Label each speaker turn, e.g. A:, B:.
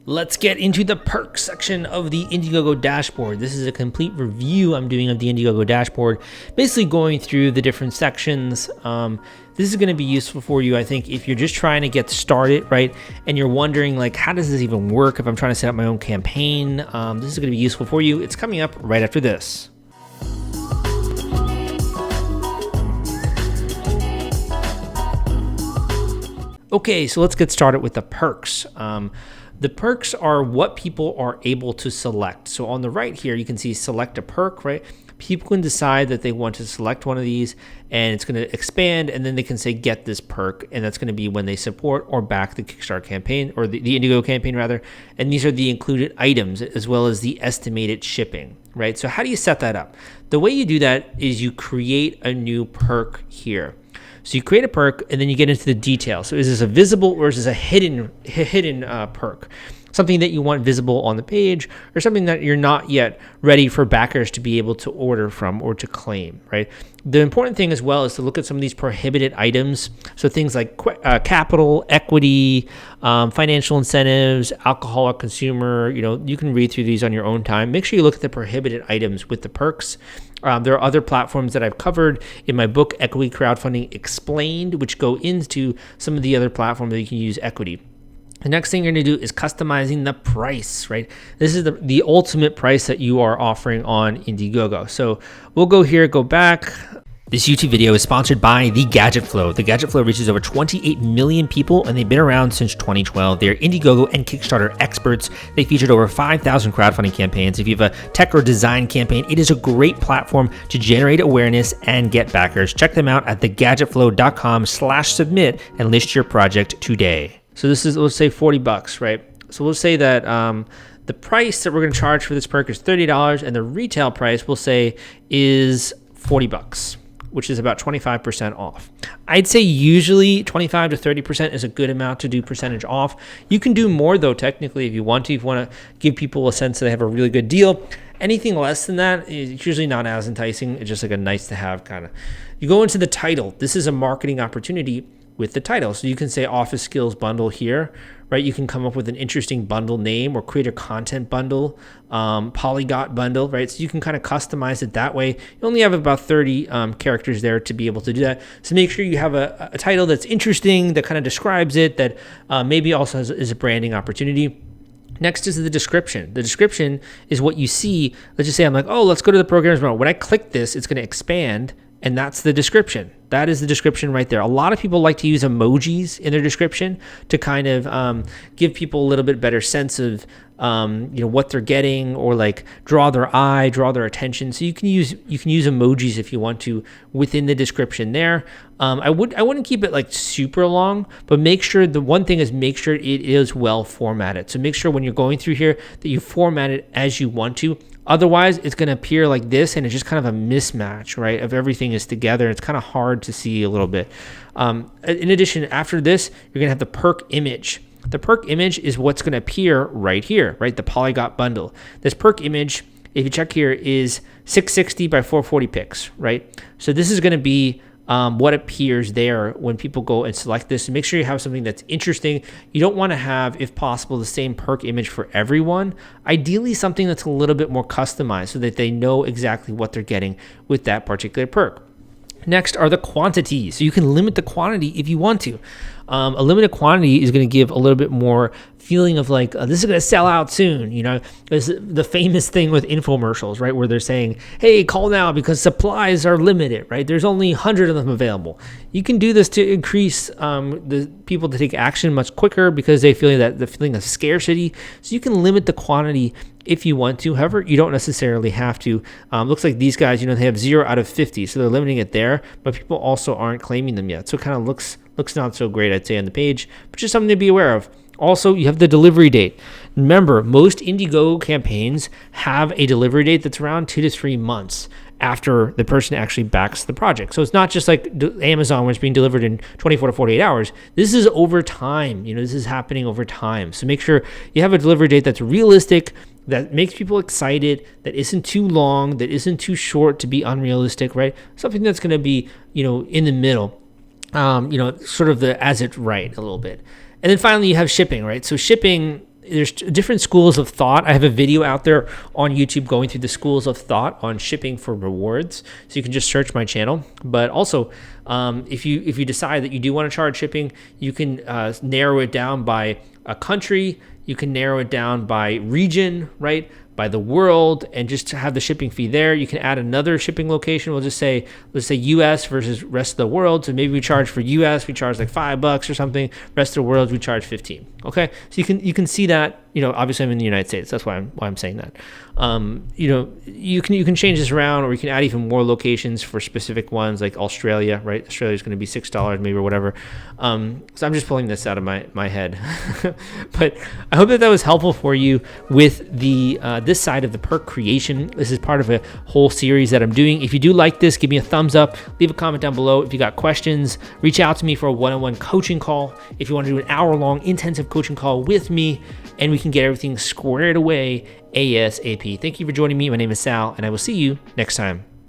A: Let's get into the perks section of the Indiegogo dashboard. This is a complete review I'm doing of the Indiegogo dashboard, basically going through the different sections. This is going to be useful for you, I think, if you're just trying to get started, right? And you're wondering, like, how does this even work if I'm trying to set up my own campaign? This is going to be useful for you. It's coming up right after this. Okay, so let's get started with the perks. The perks are what people are able to select. So on the right here, you can see select a perk, right? People can decide that they want to select one of these and it's going to expand, and then they can say get this perk, and that's going to be when they support or back the Kickstarter campaign, or the Indiegogo campaign rather. And these are the included items as well as the estimated shipping, right? So how do you set that up? The way you do that is you create a new perk here. So you create a perk and then you get into the details. So is this a visible or is this a hidden perk? Something that you want visible on the page, or something that you're not yet ready for backers to be able to order from or to claim, right? The important thing as well is to look at some of these prohibited items. So things like capital, equity, financial incentives, alcohol or consumer, you can read through these on your own time. Make sure you look at the prohibited items with the perks. There are other platforms that I've covered in my book, Equity Crowdfunding Explained, which go into some of the other platforms that you can use equity. The next thing you're going to do is customizing the price, right? This is the ultimate price that you are offering on Indiegogo. So we'll go here, go back. This YouTube video is sponsored by The Gadget Flow. The Gadget Flow reaches over 28 million people, and they've been around since 2012. They're Indiegogo and Kickstarter experts. They featured over 5,000 crowdfunding campaigns. If you have a tech or design campaign, it is a great platform to generate awareness and get backers. Check them out at thegadgetflow.com/submit and list your project today. So this is, let's say $40, right? So we'll say that the price that we're going to charge for this perk is $30, and the retail price we'll say is $40, which is about 25% off. I'd say usually 25 to 30% is a good amount to do percentage off. You can do more though, technically, if you want to. If you want to give people a sense that they have a really good deal. Anything less than that is usually not as enticing. It's just like a nice to have kind of. You go into the title. This is a marketing opportunity with the title. So you can say office skills bundle here, right? You can come up with an interesting bundle name or create a content bundle, polyglot bundle, right? So you can kind of customize it that way. You only have about 30 characters there to be able to do that. So make sure you have a title that's interesting, that kind of describes it, that maybe also is a branding opportunity. Next is the description. The description is what you see. Let's just say I'm like, oh, let's go to the programs model. When I click this, it's going to expand, and that's the description. That is the description right there. A lot of people like to use emojis in their description to kind of give people a little bit better sense of what they're getting, or like draw their eye, draw their attention. So you can use emojis if you want to within the description there. I wouldn't keep it like super long, but make sure the one thing is make sure it is well formatted. So make sure when you're going through here that you format it as you want to. Otherwise, it's going to appear like this, and it's just kind of a mismatch, right, of everything is together. It's kind of hard to see a little bit. In addition, after this, you're going to have the Perk Image. The Perk Image is what's going to appear right here, right, the polyglot bundle. This Perk Image, if you check here, is 660 by 440 pics, right? So this is going to be what appears there when people go and select this. And make sure you have something that's interesting. You don't want to have, if possible, the same perk image for everyone. Ideally, something that's a little bit more customized so that they know exactly what they're getting with that particular perk. Next are the quantities. So you can limit the quantity if you want to. A limited quantity is going to give a little bit more feeling of like, this is going to sell out soon. There's the famous thing with infomercials, right? Where they're saying, hey, call now because supplies are limited, right? There's only 100 of them available. You can do this to increase the people to take action much quicker because they feel that the feeling of scarcity. So you can limit the quantity if you want to. However, you don't necessarily have to. Looks like these guys, they have 0 out of 50. So they're limiting it there, but people also aren't claiming them yet. So it kind of looks not so great, I'd say, on the page, but just something to be aware of. Also, you have the delivery date. Remember, most Indiegogo campaigns have a delivery date that's around 2 to 3 months after the person actually backs the project. So it's not just like Amazon where it's being delivered in 24 to 48 hours. This is over time. This is happening over time. So make sure you have a delivery date that's realistic, that makes people excited, that isn't too long, that isn't too short to be unrealistic, right? Something that's going to be, in the middle. Sort of the as it's right a little bit. And then finally you have shipping, right? So shipping there's different schools of thought. I have a video out there on YouTube going through the schools of thought on shipping for rewards. So you can just search my channel. But also, if you decide that you do want to charge shipping, you can narrow it down by a country. You can narrow it down by region, right? By the world, and just to have the shipping fee there. You can add another shipping location. We'll just say, let's say US versus rest of the world. So maybe we charge for US, we charge like $5 or something. Rest of the world, we charge 15. Okay, so you can see that. Obviously I'm in the United States. That's why I'm saying that. You can change this around, or you can add even more locations for specific ones, like Australia, right? Australia is going to be $6 maybe, or whatever. So I'm just pulling this out of my head. But I hope that was helpful for you with the this side of the perk creation. This is part of a whole series that I'm doing. If you do like this, give me a thumbs up. Leave a comment down below. If you got questions, reach out to me for a one-on-one coaching call. If you want to do an hour-long intensive coaching call with me, and we can get everything squared away ASAP. Thank you for joining me. My name is Sal, and I will see you next time.